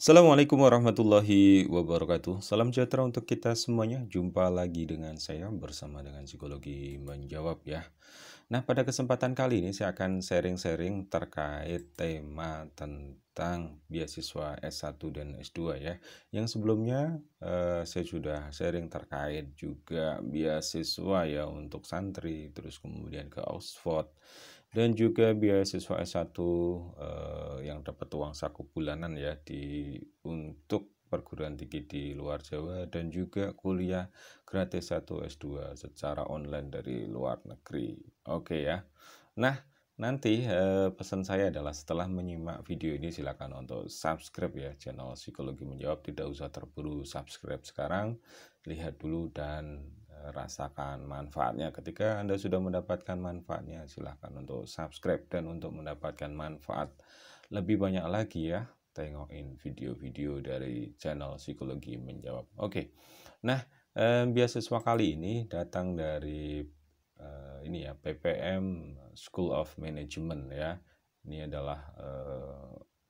Assalamualaikum warahmatullahi wabarakatuh. Salam sejahtera untuk kita semuanya. Jumpa lagi dengan saya bersama dengan Psikologi Menjawab ya. Nah, pada kesempatan kali ini saya akan sharing-sharing terkait tema tentang beasiswa S1 dan S2 ya. Yang sebelumnya saya sudah sharing terkait juga beasiswa ya untuk santri, terus kemudian ke Oxford dan juga beasiswa S1 yang dapat uang saku bulanan ya untuk perguruan tinggi di luar Jawa dan juga kuliah gratis 1 S2 secara online dari luar negeri. Oke ya. Nah, nanti pesan saya adalah setelah menyimak video ini silakan untuk subscribe ya channel Psikologi Menjawab. Tidak usah terburu subscribe sekarang, lihat dulu dan rasakan manfaatnya. Ketika Anda sudah mendapatkan manfaatnya, silahkan untuk subscribe. Dan untuk mendapatkan manfaat lebih banyak lagi ya, tengokin video-video dari channel Psikologi Menjawab. Oke, nah beasiswa kali ini datang dari ini ya, PPM School of Management ya. Ini adalah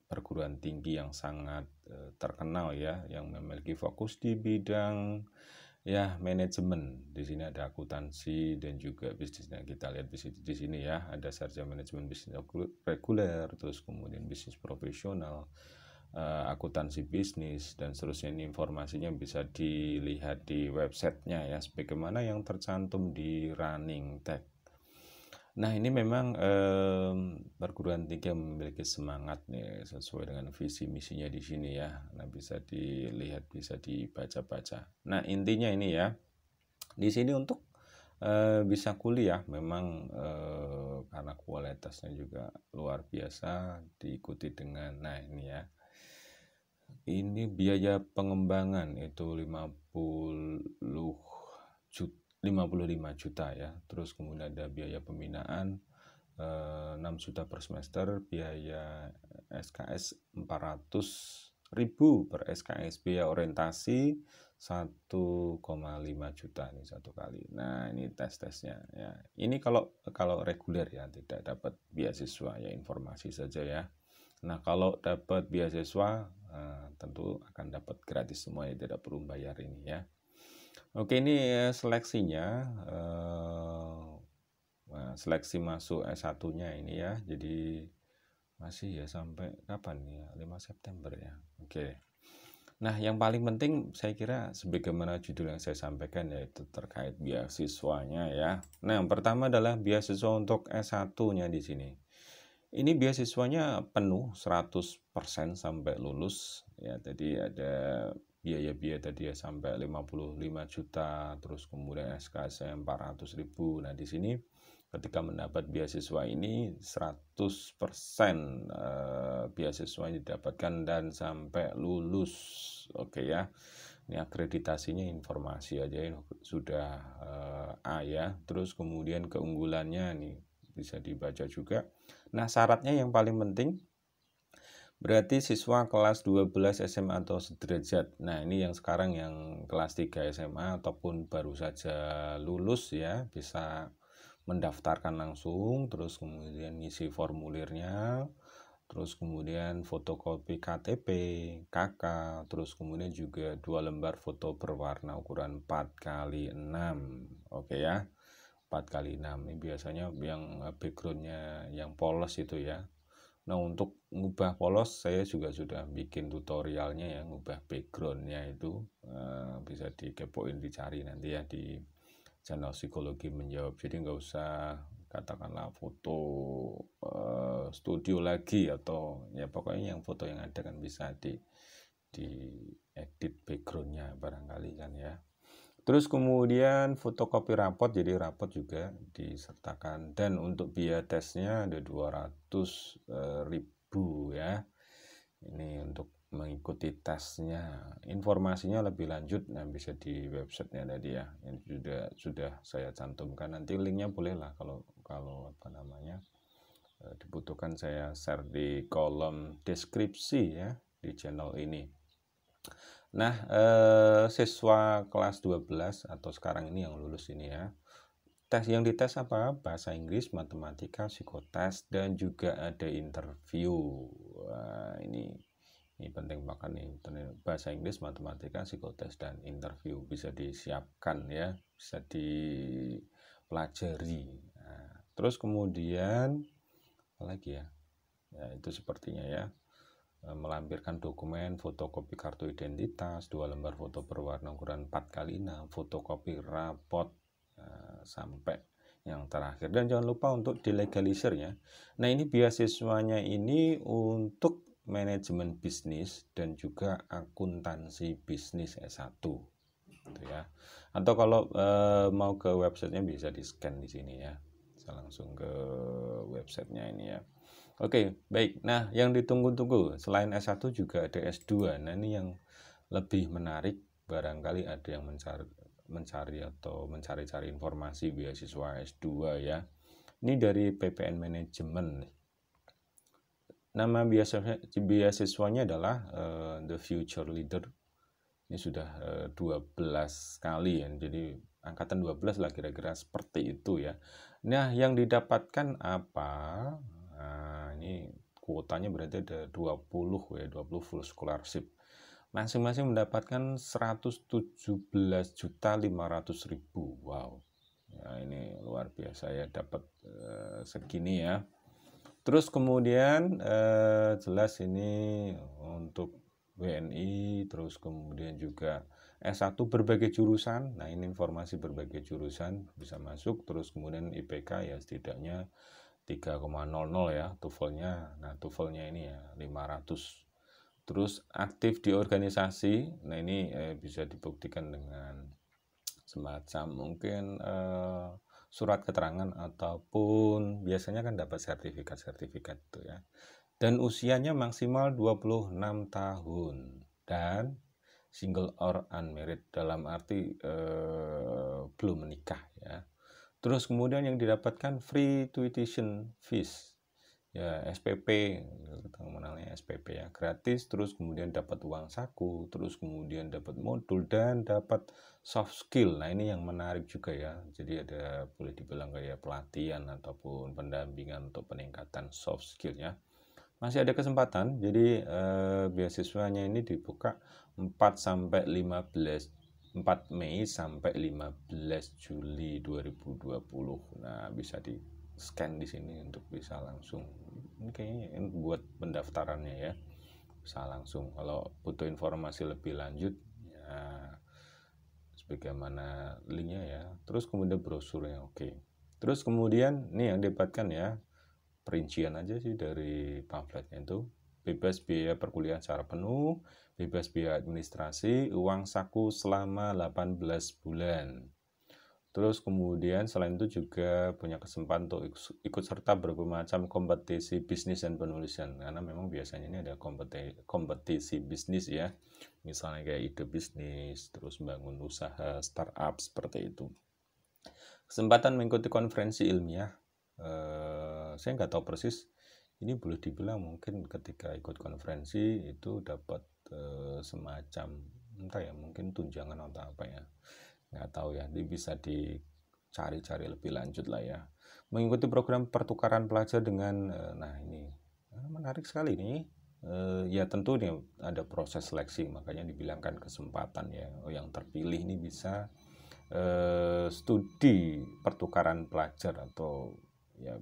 perguruan tinggi yang sangat terkenal ya, yang memiliki fokus di bidang ya manajemen. Di sini ada akuntansi dan juga bisnisnya. Kita lihat di sini ya, ada sarjana manajemen bisnis reguler, terus kemudian bisnis profesional, akuntansi bisnis dan seterusnya. Ini informasinya bisa dilihat di websitenya ya, sebagaimana yang tercantum di Running Tech. Nah, ini memang perguruan tinggi yang memiliki semangat nih sesuai dengan visi misinya di sini ya. Nah, bisa dilihat, bisa dibaca-baca. Nah, intinya ini ya, di sini untuk bisa kuliah memang karena kualitasnya juga luar biasa, diikuti dengan, nah ini ya, ini biaya pengembangan itu 55 juta ya. Terus kemudian ada biaya pembinaan 6 juta per semester, biaya SKS 400.000 per SKS, biaya orientasi 1,5 juta nih satu kali. Nah, ini tes-tesnya ya. Ini kalau reguler ya, tidak dapat beasiswa ya, informasi saja ya. Nah, kalau dapat beasiswa tentu akan dapat gratis semua ya, tidak perlu bayar ini ya. Oke, ini seleksinya, seleksi masuk S1-nya ini ya. Jadi masih ya sampai kapan ya? 5 September ya. Oke. Nah, yang paling penting saya kira sebagaimana judul yang saya sampaikan yaitu terkait beasiswanya ya. Nah, yang pertama adalah beasiswa untuk S1-nya di sini. Ini beasiswanya penuh 100% sampai lulus ya. Jadi ada biaya-biaya tadi ya sampai 55 juta, terus kemudian SKS 400.000. Nah, di sini ketika mendapat beasiswa ini 100% beasiswa yang didapatkan dan sampai lulus. Oke ya. Ini akreditasinya informasi aja ini sudah A ya. Terus kemudian keunggulannya nih bisa dibaca juga. Nah, syaratnya yang paling penting berarti siswa kelas 12 SMA atau sederajat. Nah, ini yang sekarang yang kelas 3 SMA ataupun baru saja lulus ya, bisa mendaftarkan langsung, terus kemudian ngisi formulirnya, terus kemudian fotokopi KTP, KK, terus kemudian juga 2 lembar foto berwarna ukuran 4x6. Oke ya. 4x6 ini biasanya yang backgroundnya yang polos itu ya. Nah, untuk ngubah polos saya juga sudah bikin tutorialnya ya, ngubah backgroundnya itu bisa dikepoin, dicari nanti ya di channel Psikologi Menjawab. Jadi nggak usah katakanlah foto studio lagi, atau ya pokoknya yang foto yang ada kan bisa di edit backgroundnya barangkali kan ya. Terus kemudian fotokopi rapot, jadi rapot juga disertakan. Dan untuk biaya tesnya ada 200.000 ya. Ini untuk mengikuti tesnya. Informasinya lebih lanjut nah bisa di websitenya tadi ya. Yang sudah saya cantumkan. Nanti linknya bolehlah kalau apa namanya dibutuhkan saya share di kolom deskripsi ya di channel ini. Nah, siswa kelas 12 atau sekarang ini yang lulus ini ya, tes yang dites apa? Bahasa Inggris, matematika, psikotes, dan juga ada interview. Wah, ini Ini penting banget nih, bahasa Inggris, matematika, psikotes, dan interview bisa disiapkan ya, bisa dipelajari. Nah, terus kemudian apa lagi ya? Ya itu sepertinya ya, melampirkan dokumen, fotokopi kartu identitas, 2 lembar foto berwarna ukuran 4x6, fotokopi rapot, sampai yang terakhir. Dan jangan lupa untuk dilegalisir ya. Nah ini beasiswanya ini untuk manajemen bisnis dan juga akuntansi bisnis S1 gitu ya. Atau kalau mau ke websitenya bisa di scan di sini ya. Bisa langsung ke websitenya ini ya. Oke, baik. Nah, yang ditunggu-tunggu selain S1 juga ada S2. Nah, ini yang lebih menarik, barangkali ada yang mencari atau mencari-cari informasi beasiswa S2 ya. Ini dari PPN Manajemen. Nama beasiswanya adalah The Future Leader. Ini sudah 12 kali ya. Jadi angkatan 12 lah kira-kira seperti itu ya. Nah, yang didapatkan apa? Nah, ini kuotanya berarti ada 20 ya, 20 full scholarship. Masing-masing mendapatkan 117.500.000. Wow. Ya, ini luar biasa ya, dapat segini ya. Terus kemudian jelas ini untuk WNI, terus kemudian juga S1 berbagai jurusan. Nah, ini informasi berbagai jurusan bisa masuk, terus kemudian IPK ya setidaknya 3,00 ya TOEFL-nya. Nah, TOEFL-nya ini ya 500. Terus aktif di organisasi. Nah, ini bisa dibuktikan dengan semacam mungkin surat keterangan ataupun biasanya kan dapat sertifikat itu ya. Dan usianya maksimal 26 tahun dan single or unmarried, dalam arti belum menikah ya. Terus kemudian yang didapatkan free tuition fees ya, SPP, kita mengenalnya SPP ya, gratis. Terus kemudian dapat uang saku, terus kemudian dapat modul dan dapat soft skill. Nah, ini yang menarik juga ya, jadi ada boleh dibilang kayak pelatihan ataupun pendampingan untuk peningkatan soft skill ya. Masih ada kesempatan, jadi beasiswanya ini dibuka 4 Mei sampai 15 Juli 2020. Nah, bisa di scan di sini untuk bisa langsung, ini kayaknya buat pendaftarannya ya, bisa langsung. Kalau butuh informasi lebih lanjut ya, sebagaimana linknya ya, terus kemudian brosurnya. Oke, terus kemudian ini yang didapatkan ya, perincian aja sih dari pamfletnya itu: bebas biaya perkuliahan secara penuh, bebas biaya administrasi, uang saku selama 18 bulan. Terus kemudian selain itu juga punya kesempatan untuk ikut serta berbagai macam kompetisi bisnis dan penulisan, karena memang biasanya ini ada kompetisi bisnis ya, misalnya kayak ide bisnis, terus bangun usaha startup seperti itu. Kesempatan mengikuti konferensi ilmiah, saya nggak tahu persis, ini boleh dibilang mungkin ketika ikut konferensi itu dapat semacam entah ya, mungkin tunjangan atau apa ya, nggak tahu ya, ini bisa dicari-cari lebih lanjut lah ya. Mengikuti program pertukaran pelajar dengan nah ini menarik sekali nih. Ya tentu nih ada proses seleksi, makanya dibilangkan kesempatan ya. Yang terpilih ini bisa studi pertukaran pelajar atau ya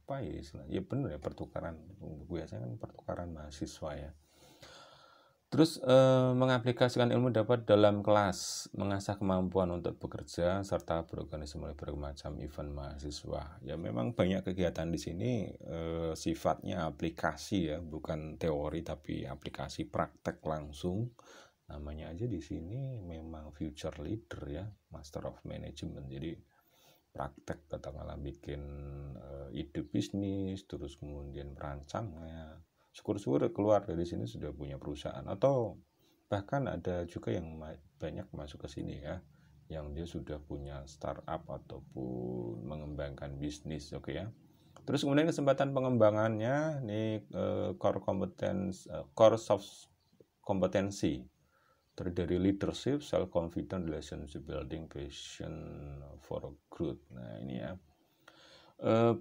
apa ya istilahnya, ya benar ya, pertukaran, biasanya kan pertukaran mahasiswa ya. Terus mengaplikasikan ilmu dapat dalam kelas, mengasah kemampuan untuk bekerja, serta berorganisasi berbagai macam event mahasiswa. Ya memang banyak kegiatan di sini sifatnya aplikasi ya, bukan teori tapi aplikasi praktek langsung. Namanya aja di sini memang future leader ya, Master of Management. Jadi praktek, katakanlah bikin ide bisnis, terus kemudian merancangnya. Syukur-syukur keluar dari sini sudah punya perusahaan, atau bahkan ada juga yang banyak masuk ke sini ya, yang dia sudah punya startup ataupun mengembangkan bisnis. Oke ya. Terus kemudian kesempatan pengembangannya nih, core soft kompetensi terdiri leadership, self confidence, relationship building, passion for growth. Nah ini ya,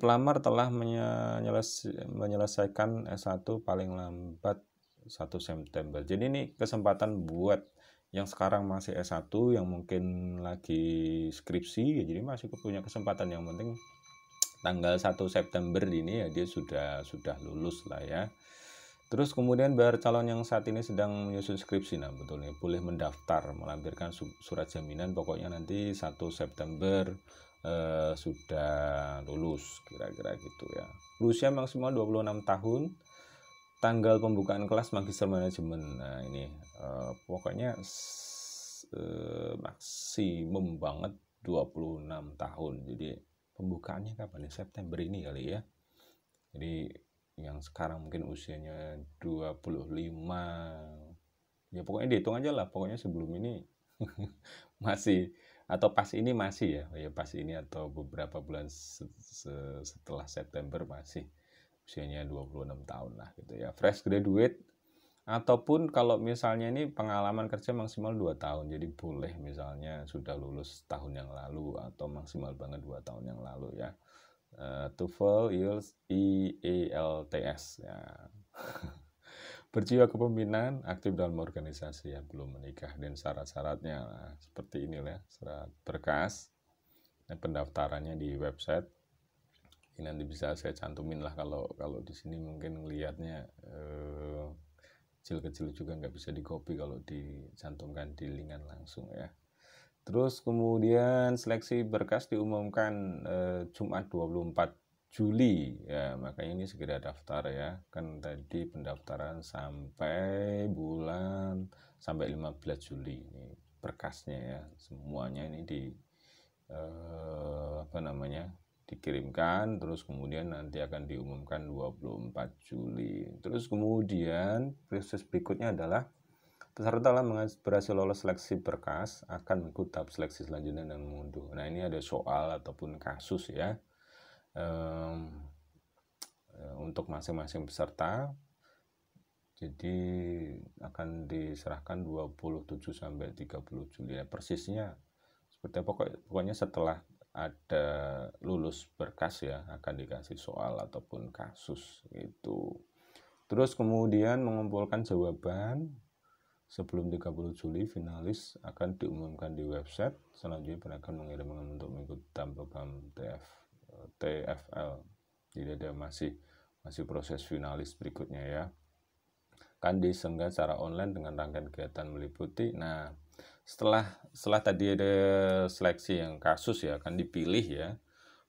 pelamar telah menyelesaikan S1 paling lambat 1 September. Jadi ini kesempatan buat yang sekarang masih S1, yang mungkin lagi skripsi, ya jadi masih punya kesempatan. Yang penting tanggal 1 September ini ya dia sudah lulus lah ya. Terus kemudian biar calon yang saat ini sedang menyusun skripsi, nah betul nih, boleh mendaftar, melampirkan surat jaminan, pokoknya nanti 1 September sudah lulus, kira-kira gitu ya. Usia maksimal 26 tahun, tanggal pembukaan kelas Magister Manajemen. Nah ini pokoknya maksimum banget 26 tahun. Jadi pembukaannya kapan nih? September ini kali ya. Jadi yang sekarang mungkin usianya 25, ya pokoknya dihitung aja lah, pokoknya sebelum ini masih, atau pas ini masih ya pas ini, atau beberapa bulan setelah September masih usianya 26 tahun lah gitu ya, fresh graduate. Ataupun kalau misalnya ini pengalaman kerja maksimal 2 tahun, jadi boleh misalnya sudah lulus tahun yang lalu atau maksimal banget 2 tahun yang lalu ya. TOEFL, IELTS, IELTS ya. Berjiwa kepemimpinan, aktif dalam organisasi, ya belum menikah, dan syarat-syaratnya seperti inilah, syarat berkas. Dan pendaftarannya di website. Ini nanti bisa saya cantumin lah, kalau di sini mungkin ngelihatnya kecil-kecil juga nggak bisa di copy kalau dicantumkan di linkan langsung ya. Terus kemudian seleksi berkas diumumkan Jumat 24 Juli ya, makanya ini segera daftar ya. Kan tadi pendaftaran sampai 15 Juli ini berkasnya ya. Semuanya ini dikirimkan, terus kemudian nanti akan diumumkan 24 Juli. Terus kemudian proses berikutnya adalah peserta telah berhasil lolos seleksi berkas akan mengikuti tahap seleksi selanjutnya dan mengunduh. Nah ini ada soal ataupun kasus ya untuk masing-masing peserta. Jadi akan diserahkan 27 sampai 30 Juli ya, persisnya seperti pokoknya setelah ada lulus berkas ya akan dikasih soal ataupun kasus gitu. Terus kemudian mengumpulkan jawaban sebelum 30 Juli, finalis akan diumumkan di website. Selanjutnya akan mengirimkan untuk mengikuti program TFL. Jadi ada masih proses finalis berikutnya ya. Kan disenggah secara online dengan rangkaian kegiatan meliputi. Nah, setelah tadi ada seleksi yang kasus ya, akan dipilih ya,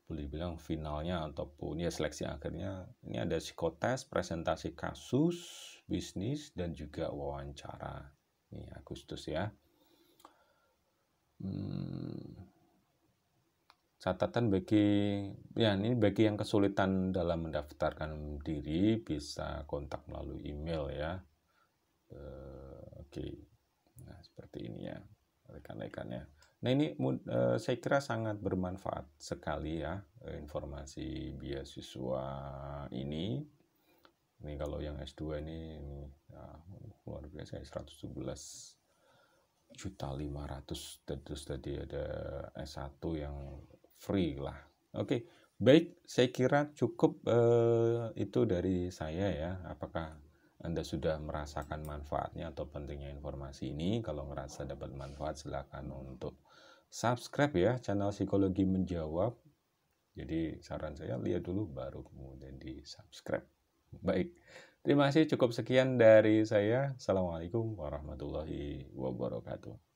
boleh bilang finalnya ataupun ya seleksi akhirnya. Ini ada psikotes, presentasi kasus, bisnis, dan juga wawancara. Ini Agustus ya. Catatan bagi yang kesulitan dalam mendaftarkan diri, bisa kontak melalui email ya. Oke. Nah seperti ini ya rekan-rekannya. Nah ini saya kira sangat bermanfaat sekali ya informasi beasiswa ini. Ini kalau yang S2 ini luar biasa ya, 117.500.000. Terus tadi ada S1 yang free lah. Oke, baik, saya kira cukup itu dari saya ya. Apakah Anda sudah merasakan manfaatnya atau pentingnya informasi ini? Kalau ngerasa dapat manfaat, silakan untuk subscribe ya channel Psikologi Menjawab. Jadi saran saya lihat dulu baru kemudian di subscribe. Baik, terima kasih, cukup sekian dari saya. Assalamualaikum warahmatullahi wabarakatuh.